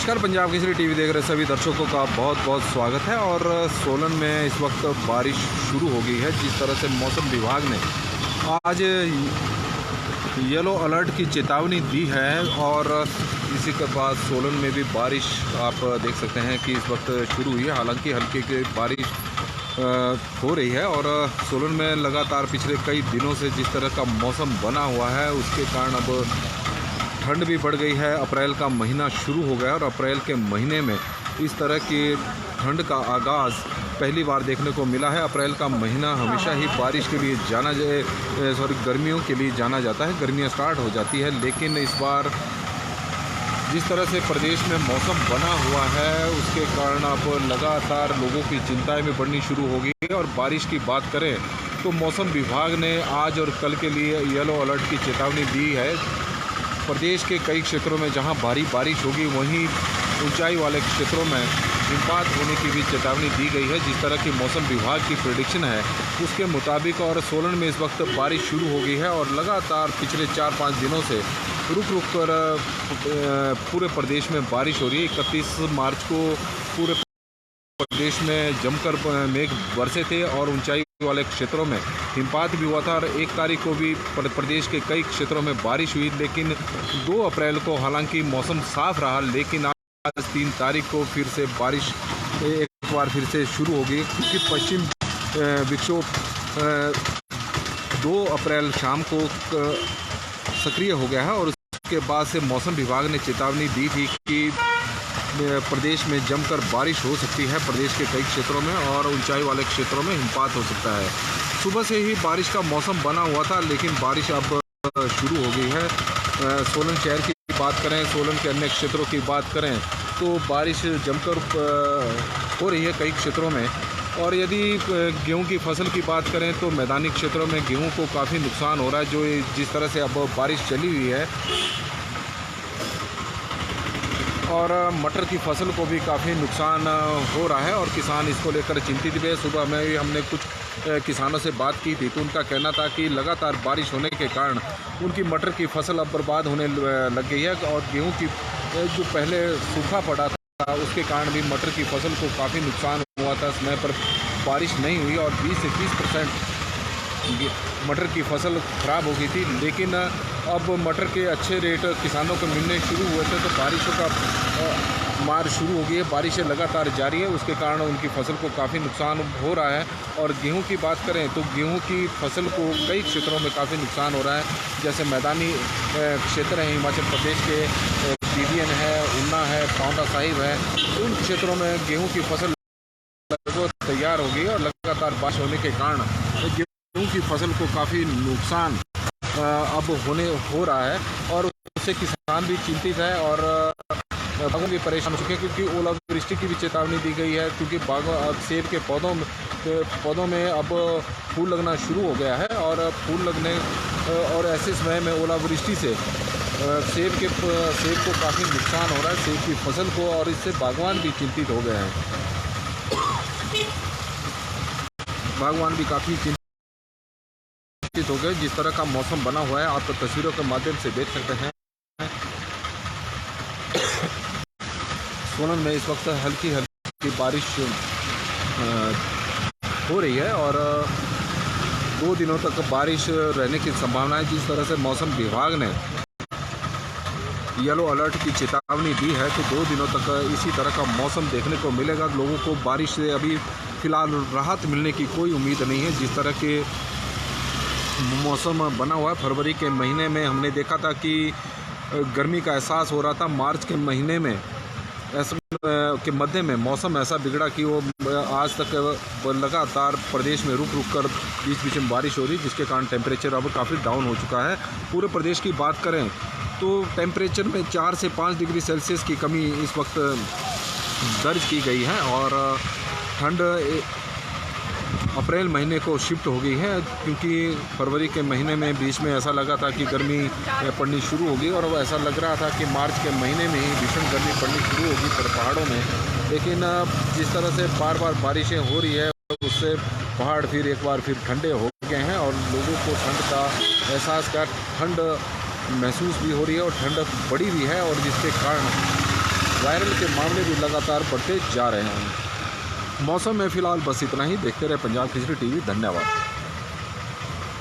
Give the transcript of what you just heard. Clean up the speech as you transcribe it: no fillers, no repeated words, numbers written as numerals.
नमस्कार, पंजाब केसरी टीवी देख रहे सभी दर्शकों का बहुत बहुत स्वागत है। और सोलन में इस वक्त बारिश शुरू हो गई है। जिस तरह से मौसम विभाग ने आज येलो अलर्ट की चेतावनी दी है और इसी के बाद सोलन में भी बारिश आप देख सकते हैं कि इस वक्त शुरू हुई है। हालांकि हल्की की बारिश हो रही है और सोलन में लगातार पिछले कई दिनों से जिस तरह का मौसम बना हुआ है उसके कारण अब ठंड भी बढ़ गई है। अप्रैल का महीना शुरू हो गया और अप्रैल के महीने में इस तरह की ठंड का आगाज़ पहली बार देखने को मिला है। अप्रैल का महीना हमेशा ही बारिश के लिए गर्मियों के लिए जाना जाता है। गर्मियाँ स्टार्ट हो जाती है, लेकिन इस बार जिस तरह से प्रदेश में मौसम बना हुआ है उसके कारण अब लगातार लोगों की चिंताएं भी बढ़नी शुरू हो गई है। और बारिश की बात करें तो मौसम विभाग ने आज और कल के लिए येलो अलर्ट की चेतावनी दी है। प्रदेश के कई क्षेत्रों में जहां भारी बारिश होगी वहीं ऊंचाई वाले क्षेत्रों में हिमपात होने की भी चेतावनी दी गई है। जिस तरह की मौसम विभाग की प्रेडिक्शन है उसके मुताबिक और सोलन में इस वक्त बारिश शुरू हो गई है और लगातार पिछले 4-5 दिनों से रुक रुक कर पूरे प्रदेश में बारिश हो रही है। 31 मार्च को पूरे प्रदेश में जमकर मेघ बरसे थे और ऊंचाई वाले क्षेत्रों में हिमपात भी हुआ था। और 1 तारीख को भी प्रदेश के कई क्षेत्रों में बारिश हुई, लेकिन 2 अप्रैल को हालांकि मौसम साफ रहा, लेकिन आज 3 तारीख को फिर से बारिश एक बार फिर से शुरू हो गई क्योंकि पश्चिम विक्षोभ 2 अप्रैल शाम को सक्रिय हो गया है। और उसके बाद से मौसम विभाग ने चेतावनी दी थी कि प्रदेश में जमकर बारिश हो सकती है प्रदेश के कई क्षेत्रों में और ऊंचाई वाले क्षेत्रों में हिमपात हो सकता है। सुबह से ही बारिश का मौसम बना हुआ था, लेकिन बारिश अब शुरू हो गई है। सोलन शहर की बात करें, सोलन के अन्य क्षेत्रों की बात करें तो बारिश जमकर हो रही है कई क्षेत्रों में। और यदि गेहूं की फसल की बात करें तो मैदानी क्षेत्रों में गेहूं को काफ़ी नुकसान हो रहा है। जो जिस तरह से अब बारिश चली हुई है और मटर की फसल को भी काफ़ी नुकसान हो रहा है और किसान इसको लेकर चिंतित भी है। सुबह में भी हमने कुछ किसानों से बात की थी तो उनका कहना था कि लगातार बारिश होने के कारण उनकी मटर की फसल अब बर्बाद होने लग गई है और गेहूं की जो पहले सूखा पड़ा था उसके कारण भी मटर की फसल को काफ़ी नुकसान हुआ था। समय पर बारिश नहीं हुई और 20 से 30% मटर की फसल ख़राब हो गई थी। लेकिन अब मटर के अच्छे रेट किसानों को मिलने शुरू हुए थे तो बारिशों का मार शुरू हो गई है। बारिशें लगातार जारी है, उसके कारण उनकी फसल को काफ़ी नुकसान हो रहा है। और गेहूं की बात करें तो गेहूं की फसल को कई क्षेत्रों में काफ़ी नुकसान हो रहा है। जैसे मैदानी क्षेत्र हैं हिमाचल प्रदेश के, बीबीएन है, ऊना है, पांवटा साहिब है, उन क्षेत्रों में गेहूँ की फसल तैयार हो गई और लगातार बारिश होने के कारण गेहूं की फसल को काफ़ी नुकसान अब हो रहा है और उससे किसान भी चिंतित है और बागों भी परेशान हो चुके हैं क्योंकि ओलावृष्टि की भी चेतावनी दी गई है। क्योंकि सेब के पौधों में अब फूल लगना शुरू हो गया है और फूल लगने और ऐसे समय में ओलावृष्टि से सेब को काफ़ी नुकसान हो रहा है, सेब की फसल को, और इससे बागवान भी चिंतित हो गए हैं। बागवान भी काफ़ी चिंतित हो गए। जिस तरह का मौसम बना हुआ है आप तो तस्वीरों के माध्यम से देख सकते हैं। सोलन में इस वक्त हल्की बारिश हो रही है और 2 दिनों तक बारिश रहने की संभावना है। जिस तरह से मौसम विभाग ने येलो अलर्ट की चेतावनी दी है तो 2 दिनों तक इसी तरह का मौसम देखने को मिलेगा। लोगों को बारिश से अभी फ़िलहाल राहत मिलने की कोई उम्मीद नहीं है। जिस तरह के मौसम बना हुआ है, फरवरी के महीने में हमने देखा था कि गर्मी का एहसास हो रहा था। मार्च के महीने में के मध्य में मौसम ऐसा बिगड़ा कि वो आज तक लगातार प्रदेश में रुक कर बीच में बारिश हो रही, जिसके कारण टेम्परेचर अब काफ़ी डाउन हो चुका है। पूरे प्रदेश की बात करें तो टेम्परेचर में 4 से 5 डिग्री सेल्सियस की कमी इस वक्त दर्ज की गई है और ठंड अप्रैल महीने को शिफ्ट हो गई है क्योंकि फरवरी के महीने में बीच में ऐसा लगा था कि गर्मी पड़नी शुरू होगी और अब ऐसा लग रहा था कि मार्च के महीने में ही भीषण गर्मी पड़नी शुरू होगी पहाड़ों में। लेकिन जिस तरह से बार बारिशें हो रही है उससे पहाड़ फिर एक बार ठंडे हो गए हैं और लोगों को ठंड का एहसास का ठंड महसूस भी हो रही है और ठंड बढ़ी भी है और जिसके कारण वायरल के मामले भी लगातार बढ़ते जा रहे हैं। मौसम में फ़िलहाल बस इतना ही। देखते रहे पंजाब केसरी टीवी। धन्यवाद।